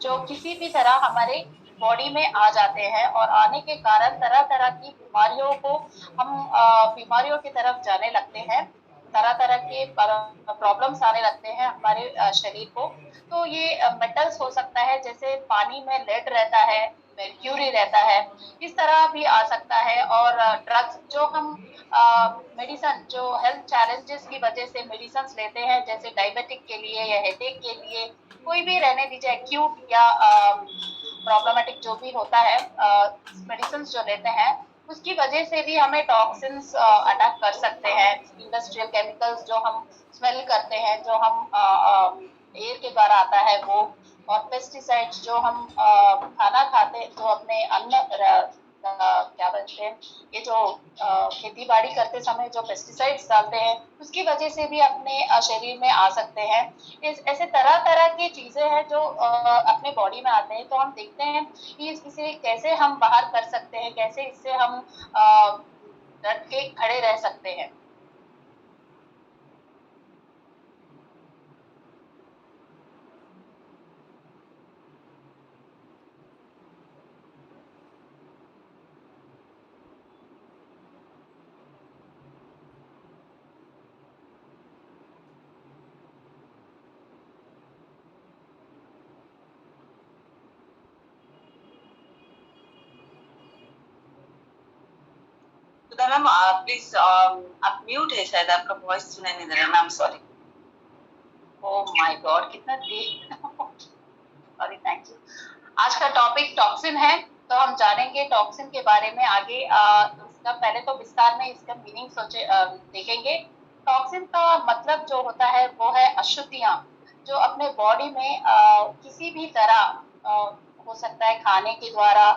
जो किसी भी तरह हमारे बॉडी में आ जाते हैं और आने के कारण तरह तरह की बीमारियों को हम बीमारियों की तरफ जाने लगते हैं। तरह तरह के प्रॉब्लम्स आने लगते हैं हमारे शरीर को। तो ये मेटल्स हो सकता है, जैसे पानी में लेड रहता है, mercury रहता है, इस तरह भी आ सकता है। और ड्रग्स जो हम मेडिसन जो हेल्थ चैलेंजेस की वजह से मेडिसिन लेते हैं, जैसे डायबिटिक के लिए या हेडेक के लिए, कोई भी रहने दीजिए, एक्यूट या प्रॉब्लमेटिक जो भी होता है, मेडिसिन जो लेते हैं उसकी वजह से भी हमें टॉक्सिन्स अटैक कर सकते हैं। इंडस्ट्रियल केमिकल्स जो हम स्मेल करते हैं, जो हम एयर के द्वारा आता है वो, और पेस्टिसाइड्स जो हम खाना खाते हैं, जो अपने अन्न क्या बोलते हैं, ये जो खेती बाड़ी करते समय जो पेस्टिसाइड्स डालते हैं उसकी वजह से भी अपने शरीर में आ सकते हैं। ऐसे तरह तरह की चीजें हैं जो अपने बॉडी में आते हैं। तो हम देखते हैं कि इसे कैसे हम बाहर कर सकते हैं, कैसे इससे हम डट के खड़े रह सकते हैं। सुधा मैम प्लीज आप म्यूट है, शायद आपका वॉइस सुनाई नहीं दे रहा ma'am, sorry. Oh my God, कितना देर सॉरी, थैंक यू। आज का टॉपिक टॉक्सिन है, तो हम जानेंगे टॉक्सिन के बारे में आगे। इसका पहले तो विस्तार में इसका मीनिंग देखेंगे। टॉक्सिन का मतलब जो होता है वो है अशुद्धियां, जो अपने बॉडी में किसी भी तरह हो सकता है, खाने के द्वारा,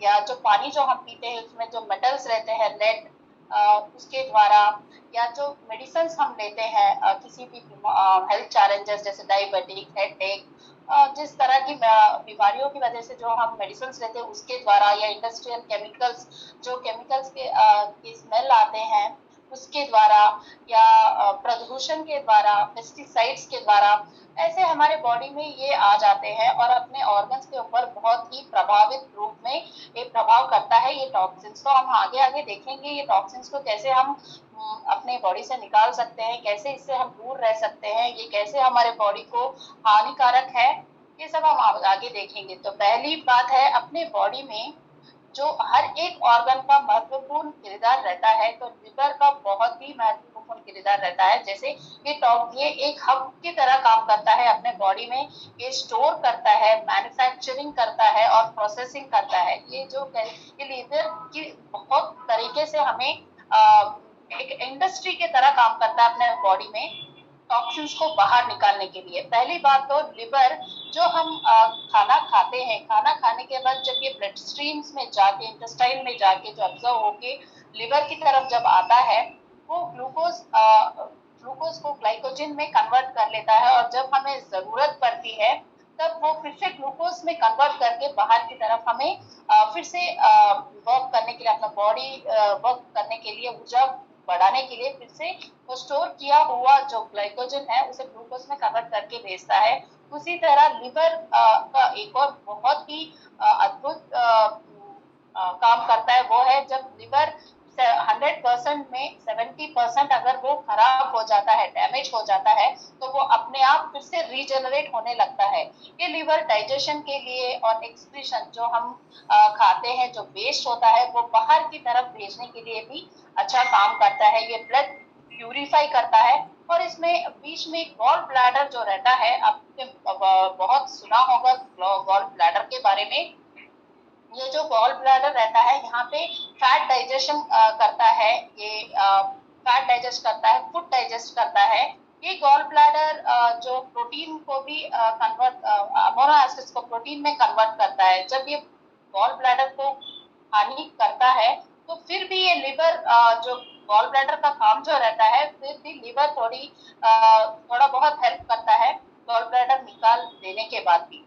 या जो पानी जो हम पीते हैं उसमें जो मेटल्स रहते हैं, लेड, उसके द्वारा, या जो मेडिसिन हम लेते हैं किसी भी हेल्थ चैलेंजेस जैसे डायबिटिक, हेडेक, जिस तरह की बीमारियों की वजह से जो हम मेडिसिन लेते हैं उसके द्वारा, या इंडस्ट्रियल केमिकल्स, जो केमिकल्स के स्मेल आते हैं उसके द्वारा, या प्रदूषण के द्वारा, पेस्टिसाइड्स के द्वारा, ऐसे हमारे बॉडी में ये आ जाते हैं और अपने ऑर्गन्स के ऊपर बहुत ही प्रभावित रूप में ये प्रभाव करता है ये टॉक्सिन्स। तो हम आगे आगे देखेंगे ये टॉक्सिन्स को कैसे हम अपने बॉडी से निकाल सकते हैं, कैसे इससे हम दूर रह सकते हैं, ये कैसे हमारे बॉडी को हानिकारक है, ये सब हम आगे देखेंगे। तो पहली बात है, अपने बॉडी में जो हर एक ऑर्गन का महत्वपूर्ण किरदार रहता है, तो लिवर का बहुत ही महत्वपूर्ण किरदार रहता है। जैसे ये एक हब की तरह काम करता है अपने बॉडी में, ये स्टोर करता है, मैन्युफैक्चरिंग करता है और प्रोसेसिंग करता है। ये लिवर की बहुत तरीके से हमें एक इंडस्ट्री के तरह काम करता है अपने बॉडी में, टॉक्सिन्स को बाहर निकालने के लिए। पहली बात तो लिवर, जो हम खाना खाते हैं, खाना खाने के बाद जब ये ब्लड स्ट्रीम्स में जाके, इंटेस्टाइन में जाके जो ऑब्जर्व होके लिवर की तरफ जब आता है, वो ग्लूकोज को ग्लाइकोजन में कन्वर्ट कर लेता है, और जब हमें जरूरत पड़ती है तब वो फिर से ग्लूकोज में कन्वर्ट करके बाहर की तरफ हमें फिर से वर्क करने के लिए, अपना बॉडी वर्क करने के लिए, ऊर्जा बढ़ाने के लिए फिर से वो स्टोर किया हुआ जो ग्लाइकोजन है उसे ग्लूकोज में कन्वर्ट करके भेजता है। उसी तरह लिवर का एक और बहुत ही अद्भुत काम करता है, वो है जब लिवर 100% में 70% अगर वो खराब हो जाता है, डैमेज हो जाता है, तो वो अपने आप फिर से रीजनरेट होने लगता है। ये लिवर डाइजेशन के लिए और एक्सक्रीशन, जो हम खाते हैं, जो वेस्ट होता है वो बाहर की तरफ भेजने के लिए भी अच्छा काम करता है। ये ब्लड प्यूरिफाई करता है। और इसमें बीच में गॉल ब्लैडर जो रहता है, आपने बहुत सुना होगा गॉल ब्लैडर के बारे में। ये जो गॉल ब्लैडर रहता है, यहाँ पे फैट डाइजेशन करता है, ये फैट डाइजेस्ट करता है, फूड डाइजेस्ट करता है। ये गॉल ब्लैडर जो प्रोटीन को भी कन्वर्ट, अमीनो एसिड्स को प्रोटीन में कन्वर्ट करता है। जब ये गॉल ब्लैडर को हानि करता है, तो फिर भी ये लिवर, जो गॉल ब्लैडर का काम जो रहता है, फिर भी लिवर थोड़ा बहुत हेल्प करता है गॉल ब्लैडर निकाल देने के बाद भी।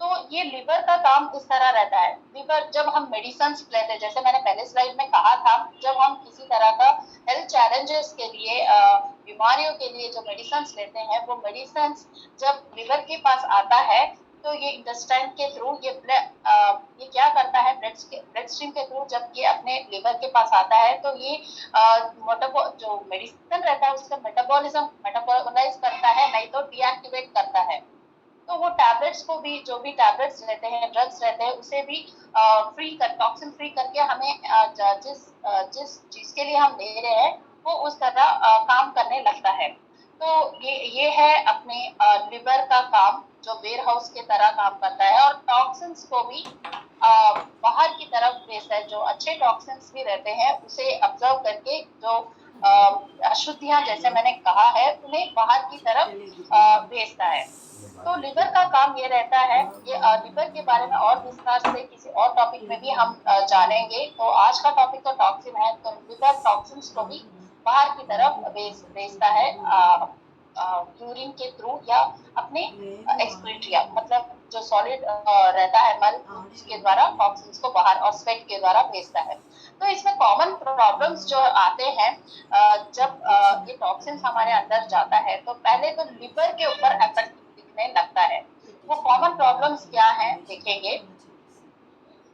तो ये लिवर का काम इस तरह रहता है। लिवर, जब हम मेडिसिन लेते हैं, जैसे मैंने पहले स्लाइड में कहा था, जब हम किसी तरह का हेल्थ चैलेंजेस के लिए, बीमारियों के लिए जो मेडिसिन लेते हैं, वो मेडिसिन जब लिवर के पास आता है, तो ये इंटेस्टाइन के थ्रू ये क्या करता है, ब्लड स्ट्रीम के थ्रू जब ये अपने लिवर के पास आता है तो ये जो मेडिसिन रहता है उसका मेटाबोलाइज करता है, नहीं तो डीएक्टिवेट करता है। तो वो टैबलेट्स को भी, जो भी टैबलेट्स रहते हैं, ड्रग्स रहते हैं, उसे भी टॉक्सिन फ्री करके हमें जिस चीज के लिए हम ले रहे हैं वो उस तरह काम करने लगता है। तो ये है अपने लिवर का काम, जो वेयर हाउस के तरह काम करता है, और टॉक्सिन्स को भी बाहर की तरफ भेजता है। जो अच्छे टॉक्सिन्स भी रहते हैं उसे ऑब्जर्व करके जो अशुद्धियां, जैसे मैंने कहा है, उन्हें बाहर की तरफ भेजता है। तो लिवर का काम ये रहता है। ये लिवर के बारे में और विस्तार से किसी और टॉपिक में भी हम जानेंगे। तो आज का टॉपिक तो टॉक्सिन है, तो लिवर टॉक्सिन्स को भी बाहर की तरफ भेजता है यूरिन के थ्रू या अपने एक्सक्रीटिया, मतलब जो सॉलिड रहता है मल, उसके द्वारा टॉक्सिन्स को बाहर, और स्वेट के द्वारा भेजता है। तो इसमें कॉमन प्रॉब्लम्स जो आते हैं जब ये टॉक्सिन्स हमारे अंदर जाता है, तो पहले तो लिवर के ऊपर इफेक्ट दिखने लगता है। वो कॉमन प्रॉब्लम्स क्या हैं देखेंगे।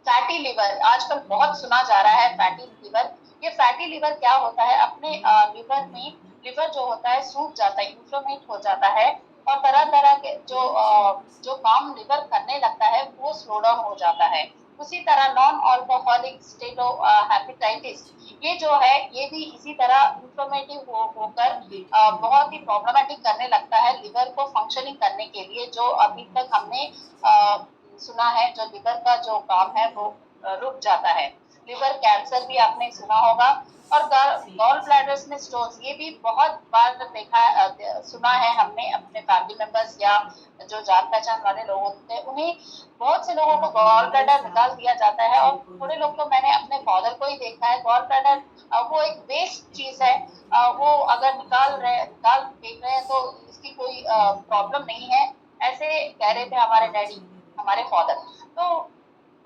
फैटी लिवर आजकल बहुत सुना जा रहा है, फैटी लिवर। ये फैटी लिवर क्या होता है, अपने लिवर में, लिवर जो होता है सूख जाता है, इन्फ्लेमेट हो जाता है, और तरह तरह के जो काम लिवर करने लगता है वो स्लो डाउन हो जाता है। उसी तरह नॉन अल्कोहलिक स्टेटोहेपेटाइटिस, ये जो है ये भी इसी तरह इन्फ्लेमेटिव होकर बहुत ही प्रॉब्लमेटिक करने लगता है लिवर को फंक्शनिंग करने के लिए। जो अभी तक हमने सुना है, जो लिवर का जो काम है वो रुक जाता है। लिवर कैंसर भी आपने सुना होगा। और गॉल ब्लैडर्स में स्टोन्स, ये भी बहुत बार सुना है हमने अपने फैमिली मेंबर्स या जो जान पहचान वाले लोग होते हैं उन्हें, बहुत से लोगों को गॉल ब्लैडर निकाल दिया जाता है। और थोड़े लोग तो, मैंने अपने फादर को ही देखा है, गॉल ब्लैडर वो एक वेस्ट चीज है, वो अगर निकाल फेंक रहे हैं तो इसकी कोई प्रॉब्लम नहीं है, ऐसे कह रहे थे हमारे डैडी, हमारे फादर। तो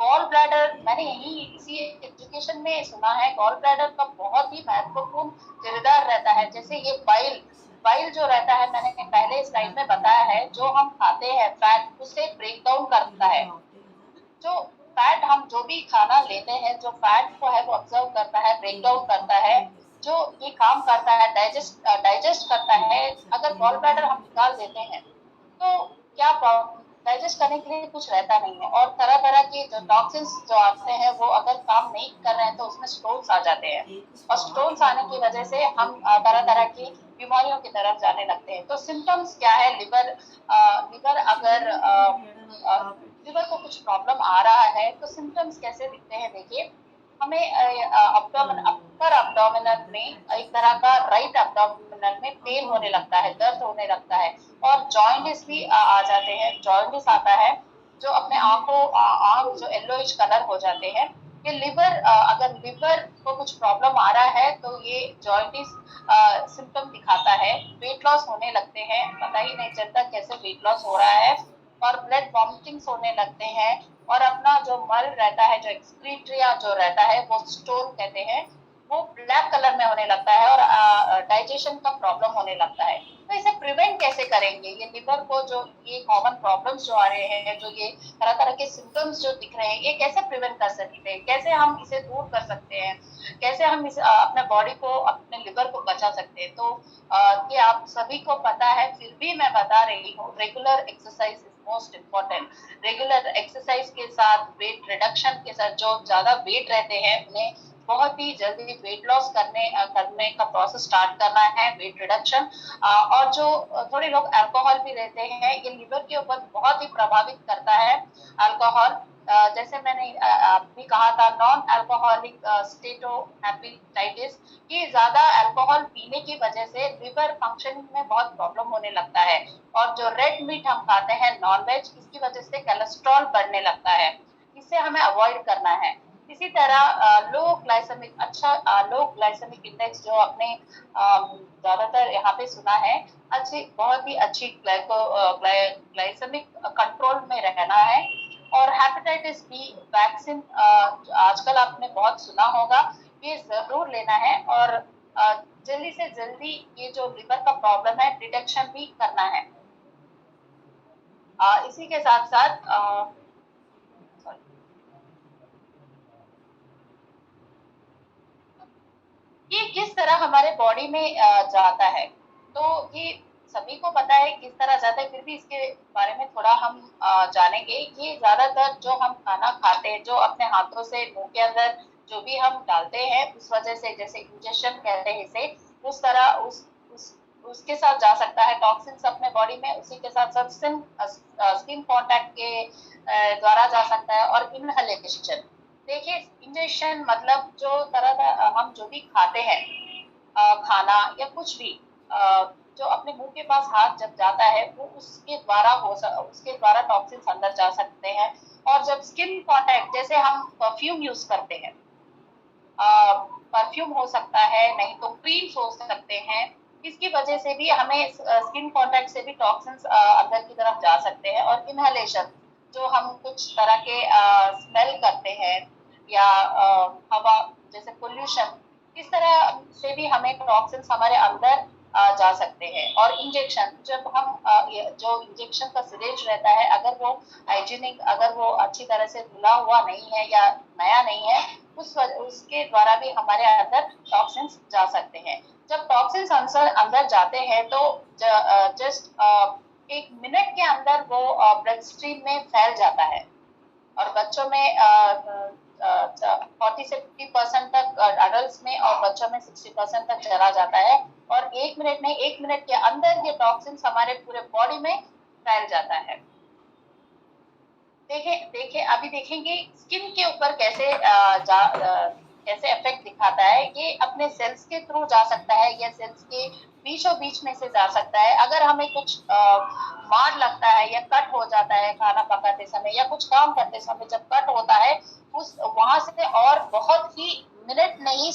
गॉल ब्लैडर मैंने यही इसी एजुकेशन में सुना है, गॉल ब्लैडर का बहुत ही महत्वपूर्ण किरदार रहता है। जैसे ये बाइल, बाइल जो रहता है, मैंने पहले स्लाइड में बताया है, जो हम खाते हैं फैट, उसे ब्रेक डाउन करता है। जो फैट, हम जो भी खाना लेते हैं, जो फैट को है वो ऑब्जर्व करता है, ब्रेक डाउन करता है, जो ये काम करता है, डाइजेस्ट करता है। अगर गॉल ब्लैडर हम निकाल देते हैं तो क्या प्रॉब्लम, डाइजेस्ट करने के लिए कुछ रहता नहीं है, और तरह तरह के जो टॉक्सिन्स जो आते हैं वो अगर काम नहीं कर रहे हैं तो उसमें स्टोन्स आ जाते हैं, और स्टोन्स आने की वजह से हम तरह तरह की बीमारियों की तरफ जाने लगते हैं। तो सिम्टम्स क्या है, लिवर अगर लिवर को कुछ प्रॉब्लम आ रहा है तो सिम्टम्स कैसे दिखते हैं देखिए। हमें अपर अब्डोमिनल में एक तरह का, राइट अब्डोमिनल में पेन होने लगता है, दर्द होने लगता है, और जॉइंटिस भी आ जाते हैं, जॉइंटिस आता है, जो अपने आंख जो येलोइश कलर हो जाते हैं। ये लिवर, अगर लिवर को कुछ प्रॉब्लम आ रहा है तो ये जॉइंटिस सिम्टम दिखाता है। वेट लॉस होने लगते हैं, पता ही नहीं चलता कैसे वेट लॉस हो रहा है, और ब्लड वॉमिटिंग्स होने लगते हैं, और अपना जो मल रहता है, जो एक्सक्रीट्रिया जो रहता है, वो स्टोन कहते हैं, वो ब्लैक कलर में होने लगता है, और डाइजेशन का प्रॉब्लम होने लगता है। तो इसे प्रिवेंट कैसे करेंगे, ये लिवर को जो ये कॉमन प्रॉब्लम्स जो आ रहे हैं, जो ये तरह तरह के सिम्टम्स जो दिख रहे हैं, ये कैसे प्रिवेंट कर सकते हैं, कैसे हम इसे दूर कर सकते हैं, कैसे हम अपने बॉडी को, अपने लिवर को बचा सकते हैं। तो ये आप सभी को पता है, फिर भी मैं बता रही हूँ, regular exercise is most important. Regular exercise के साथ, वेट रिडक्शन के साथ, जो ज्यादा वेट रहते हैं उन्हें बहुत ही जल्दी वेट लॉस करने का प्रोसेस स्टार्ट करना है, वेट रिडक्शन। और जो थोड़े लोग अल्कोहल भी लेते हैं, ये लिवर के ऊपर बहुत ही प्रभावित करता है अल्कोहल। जैसे मैंने भी कहा था, नॉन अल्कोहलिक स्टेटोहेपेटाइटिस, ये ज्यादा अल्कोहल पीने की वजह से लिवर फंक्शनिंग में बहुत प्रॉब्लम होने लगता है। और जो रेड मीट हम खाते हैं, नॉन वेज, इसकी वजह से कोलेस्ट्रॉल बढ़ने लगता है, इसे हमें अवॉइड करना है। इसी तरह लो ग्लाइसेमिक इंडेक्स, जो आपने ज्यादातर यहाँ पे सुना है, बहुत ही अच्छी ग्लाइसेमिक कंट्रोल में रहना है। और हेपेटाइटिस बी वैक्सीन आजकल आपने बहुत सुना होगा, ये जरूर लेना है, और जल्दी से जल्दी ये जो लिवर का प्रॉब्लम है डिटेक्शन भी करना है। इसी के साथ साथ ये किस तरह हमारे बॉडी में जाता है, तो ये सभी को पता है किस तरह जाता है, फिर भी इसके बारे में थोड़ा हम जानेंगे। ये ज्यादातर जो हम खाना खाते हैं, जो अपने हाथों से मुंह के अंदर जो भी हम डालते हैं, उस वजह से, जैसे इंजेक्शन कहते हैं इसे, उस तरह उस उसके साथ जा सकता है टॉक्सिन्स अपने बॉडी में। उसी के साथ साथ स्किन कांटेक्ट के द्वारा जा सकता है, और इनहेलेशन। देखिए, इंजेक्शन मतलब जो तरह का हम जो भी खाते हैं, खाना या कुछ भी, जो अपने मुंह के पास हाथ जब जाता है, वो उसके द्वारा टॉक्सिन्स अंदर जा सकते हैं। और जब स्किन कांटेक्ट, जैसे हम परफ्यूम यूज करते हैं, परफ्यूम हो सकता है, नहीं तो क्रीम्स हो सकते हैं, इसकी वजह से भी हमें स्किन कांटेक्ट से भी टॉक्सिन्स अंदर की तरफ जा सकते हैं। और इनहेलेशन, जो हम कुछ तरह के स्मेल करते हैं, या हवा, जैसे पोल्यूशन, इस तरह से भी हमें टॉक्सिन्स हमारे अंदर जा सकते हैं। और इंजेक्शन, जब हम जो इंजेक्शन का सिरिंज रहता है, अगर वो हाइजीनिक, अगर वो अच्छी तरह से धुला हुआ नहीं है या नया नहीं है, उसके द्वारा भी हमारे अंदर टॉक्सिन्स जा सकते हैं। जब टॉक्सिन्स अंदर जाते हैं, तो जस्ट 1 मिनट के अंदर वो ब्लड स्ट्रीम में फैल जाता है। और बच्चों में 40 से 50% तक, अडल्ट में, और बच्चों में 60% तक चला जाता है। और 1 मिनट नहीं, 1 मिनट के अंदर ये टॉक्सिन्स हमारे पूरे बॉडी में फैल जाता है। देखे अभी देखेंगे स्किन के ऊपर कैसे इफेक्ट दिखाता है। ये अपने सेल्स के थ्रू जा सकता है, या सेल्स के बीचों बीच में से जा सकता है। अगर हमें कुछ मार लगता है या कट हो जाता है खाना पकाते समय, या कुछ काम करते समय जब कट होता है, उस वहां से और बहुत ही मिनट नहीं